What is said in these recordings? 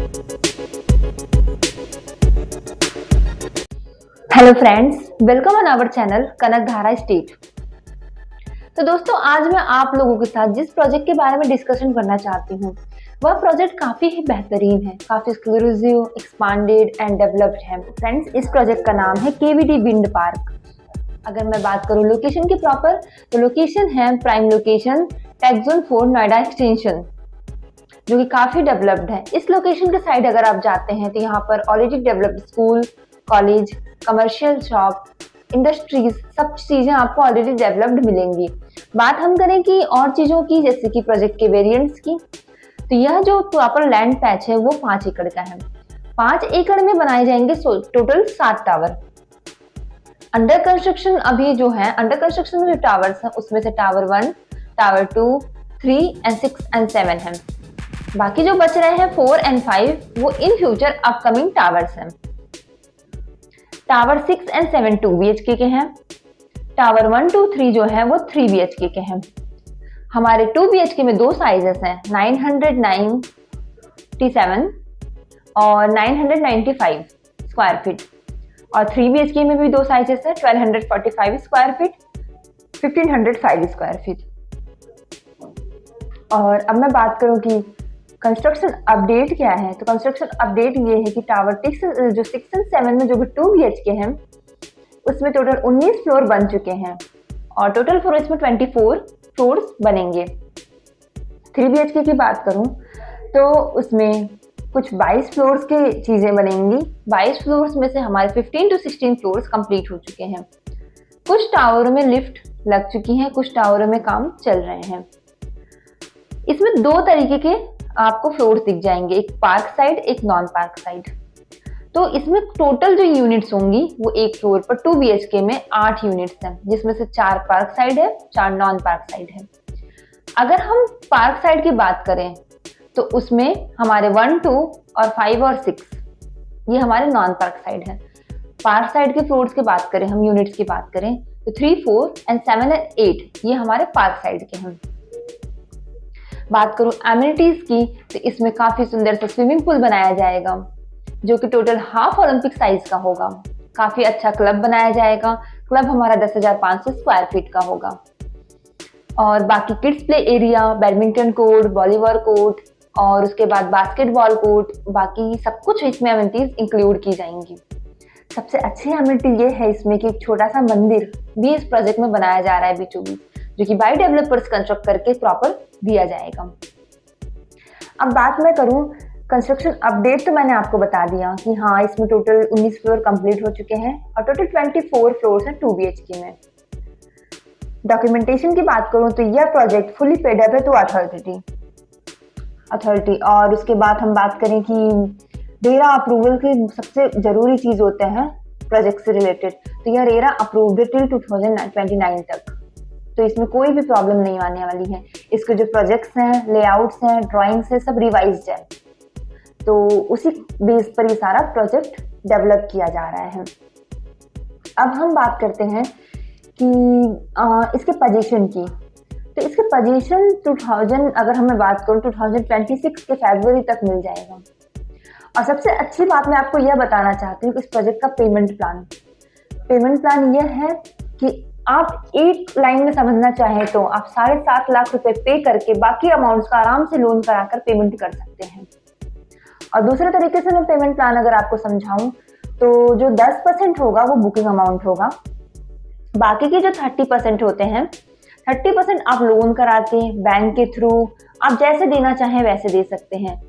Hello friends, welcome on our channel Kanakdhara state. तो दोस्तों, आज मैं आप लोगों के साथ जिस प्रोजेक्ट के बारे में डिस्कशन करना चाहती हूँ वह प्रोजेक्ट काफी ही बेहतरीन है, काफी एक्सक्लूसिव, एक्सपांडेड एंड डेवलप्ड है। फ्रेंड्स, इस प्रोजेक्ट का नाम है केवीडी विंड पार्क। अगर मैं बात करूँ लोकेशन की प्रॉपर, तो लोकेशन है prime location take zone 4 Noida extension, जो कि काफी डेवलप्ड है। इस लोकेशन के साइड अगर आप जाते हैं तो यहाँ पर already developed school, college, commercial shop, industries, सब चीजें आपको ऑलरेडी डेवलप्ड मिलेंगी। बात हम करें कि और चीजों की, जैसे कि प्रोजेक्ट के वेरिएंट्स की, तो यह जो प्रॉपर लैंड पैच है वो 5 एकड़ का है। 5 एकड़ में बनाए जाएंगे टोटल 7 टावर। अंडर कंस्ट्रक्शन अभी जो है, अंडर कंस्ट्रक्शन में जो टावर्स है उसमें से टावर 1, टावर 2, 3 एंड 6 एंड 7 है। बाकी जो बच रहे हैं 4 एंड 5 वो इन फ्यूचर अपकमिंग टावर्स हैं। टावर 6 एंड 7 2 BHK के हैं। टावर 1, 2, 3 जो है वो 3 BHK के हैं। हमारे 2 BHK में दो साइजेस हैं, 997 और 995 स्क्वायर फीट, और 3 BHK में भी दो साइजेस हैं, 1245 स्क्वायर फीट, 1505 स्क्वायर फीट। और अब मैं बात करूं कि कंस्ट्रक्शन अपडेट क्या है, तो कंस्ट्रक्शन अपडेट ये है कि टावर 6 एंड 7 में जो भी 2 BHK हैं उसमें टोटल 19 फ्लोर बन चुके हैं, और टोटल फ्लोर इसमें 24 फ्लोर्स बनेंगे। 3 BHK की बात करूं तो उसमें कुछ 22 फ्लोर्स के चीजें बनेंगी। 22 फ्लोर्स में से हमारे 15 to 16 फ्लोर्स कंप्लीट हो चुके हैं। कुछ टावरों में लिफ्ट लग चुकी हैं, कुछ टावरों में काम चल रहे हैं। इसमें दो तरीके के आपको फ्लोर्स दिख जाएंगे, एक पार्क साइड, एक नॉन पार्क साइड। तो इसमें टोटल जो यूनिट्स होंगी वो एक फ्लोर पर 2 BHK में 8 यूनिट्स हैं, जिसमें से 4 पार्क साइड है, 4 नॉन पार्क साइड है। अगर हम पार्क साइड की बात करें तो उसमें हमारे 1, 2 और 5 और 6 ये हमारे नॉन पार्क साइड है। पार्क साइड के फ्लोर्स की बात करें, हम यूनिट्स की बात करें तो 3, 4 एंड 7 एंड 8 ये हमारे पार्क साइड के हैं। बात करूं एमिनिटीज की, तो इसमें काफी सुंदर सा स्विमिंग पूल बनाया जाएगा, जो कि टोटल हाफ ओलंपिक साइज का होगा। काफी अच्छा क्लब बनाया जाएगा। क्लब हमारा 10,500 स्क्वायर फीट का होगा। और बाकी kids play area, badminton court, volleyball court, और उसके बाद बास्केटबॉल कोर्ट, बाकी सब कुछ इसमें एमिनिटीज इंक्लूड की जाएंगी। सबसे अच्छी एमिनिटी ये है इसमें कि एक छोटा सा मंदिर भी इस प्रोजेक्ट में बनाया जा रहा है बीचों बीच, जो कि बाय डेवलपर्स कंस्ट्रक्ट करके प्रॉपर दिया जाएगा। अब बात मैं करूं कंस्ट्रक्शन अपडेट, तो मैंने आपको बता दिया कि हाँ, इसमें टोटल 19 फ्लोर कंप्लीट हो चुके हैं और टोटल 24 फ्लोर्स हैं 2 BHK में। डॉक्यूमेंटेशन की बात करूं तो यह प्रोजेक्ट फुली पेड अप है टू अथॉरिटी। और उसके बाद हम बात करें कि रेरा अप्रूवल के सबसे जरूरी चीज होते हैं प्रोजेक्ट से रिलेटेड, तो यह रेरा अप्रूव्ड है टिल 2029 तक, तो इसमें कोई भी प्रॉब्लम नहीं आने वाली है। इसके जो प्रोजेक्ट्स हैं, लेआउट्स हैं, ड्राइंग्स हैं, सब रिवाइज्ड है, तो उसी बेस पर ये सारा प्रोजेक्ट डेवलप किया जा रहा है। अब हम बात करते हैं कि इसके पोजीशन की, तो इसके पोजीशन 2000 अगर हमें बात करूं 2026 के फरवरी तक मिल जाएगा। और सबसे अच्छी बात मैं आपको यह बताना चाहती हूँ कि इस प्रोजेक्ट का पेमेंट प्लान यह है कि आप एक लाइन में समझना चाहें तो आप 7.5 लाख रुपए पे करके बाकी अमाउंट्स का आराम से लोन कराकर पेमेंट कर सकते हैं। और दूसरे तरीके से मैं पेमेंट प्लान अगर आपको समझाऊं तो जो 10% होगा वो बुकिंग अमाउंट होगा, बाकी के जो 30% होते हैं, 30% आप लोन करा के बैंक के थ्रू आप जैसे देना चाहें वैसे दे सकते हैं।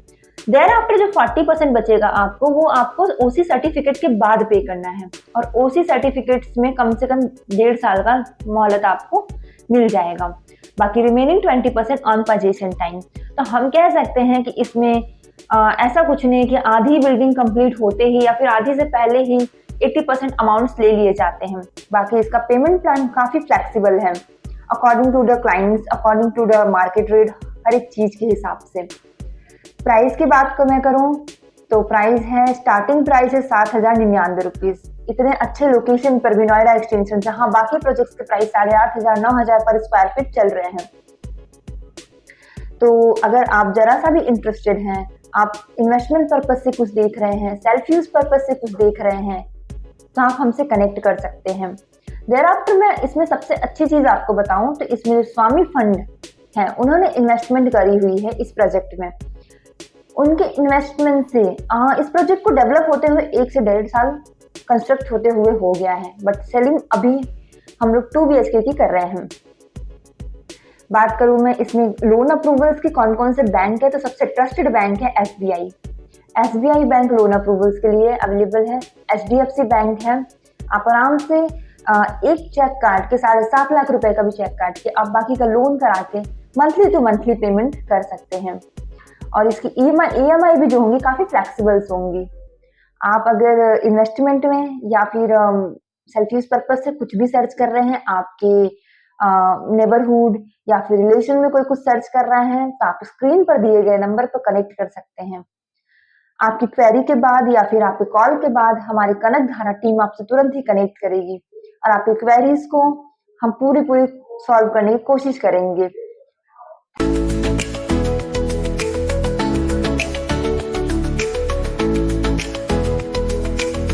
देयर आफ्टर जो 40% बचेगा आपको, वो आपको ओसी सर्टिफिकेट के बाद पे करना है, और ओसी सर्टिफिकेट्स में कम से कम 1.5 साल का मोहलत आपको मिल जाएगा। बाकी रिमेनिंग 20% ऑन पोजीशन टाइम। तो हम कह सकते हैं कि इसमें ऐसा कुछ नहीं कि आधी बिल्डिंग कंप्लीट होते ही या फिर आधी से पहले ही 80% अमाउंट्स ले लिए जाते हैं। बाकी इसका पेमेंट प्लान काफी फ्लेक्सिबल है, according to the clients, according to the market rate, हर एक चीज के हिसाब से। प्राइस की बात को मैं करूं तो प्राइस है, स्टार्टिंग प्राइस है 7,099 रुपीज। इतने अच्छे लोकेशन पर भी नोएडा एक्सटेंशन, जहां बाकी प्रोजेक्ट्स के प्राइस 8,500 9,000 पर स्क्वायर फीट चल रहे हैं। तो अगर आप जरा सा भी इंटरेस्टेड हैं आप इन्वेस्टमेंट पर्पज से कुछ देख रहे हैं, सेल्फ यूज पर्पज से कुछ देख रहे हैं, तो आप हमसे कनेक्ट कर सकते हैं। देयर आफ्टर मैं इसमें सबसे अच्छी चीज आपको बताऊं तो इसमें जो स्वामी फंड है उन्होंने इन्वेस्टमेंट करी हुई है इस प्रोजेक्ट में। उनके इन्वेस्टमेंट से इस प्रोजेक्ट को डेवलप होते हुए 1 से 1.5 साल कंस्ट्रक्ट होते हुए हो गया है, बट सेलिंग अभी हम लोग 2 BHK की कर रहे हैं। बात करूं मैं इसमें लोन अप्रूवल्स की कौन कौन से बैंक है, तो सबसे ट्रस्टेड बैंक है SBI। SBI bank loan approvals के लिए अवेलेबल है। HDFC बैंक है। आप आराम से एक चेक काट के 7.5 लाख रुपए का भी चेक काट के आप बाकी का लोन करा के मंथली टू मंथली पेमेंट कर सकते हैं। और इसकी EMI भी जो होंगी काफी फ्लेक्सिबल्स होंगी। आप अगर इन्वेस्टमेंट में या फिर सेल्फ यूज पर्पज से कुछ भी सर्च कर रहे हैं, आपके नेबरहुड या फिर रिलेशन में कोई कुछ सर्च कर रहे हैं, तो आप स्क्रीन पर दिए गए नंबर पर कनेक्ट कर सकते हैं। आपकी क्वेरी के बाद या फिर आपके कॉल के बाद हमारी कनक धारा टीम आपसे तुरंत ही कनेक्ट करेगी और आपकी क्वेरीज को हम पूरी सॉल्व करने की कोशिश करेंगे।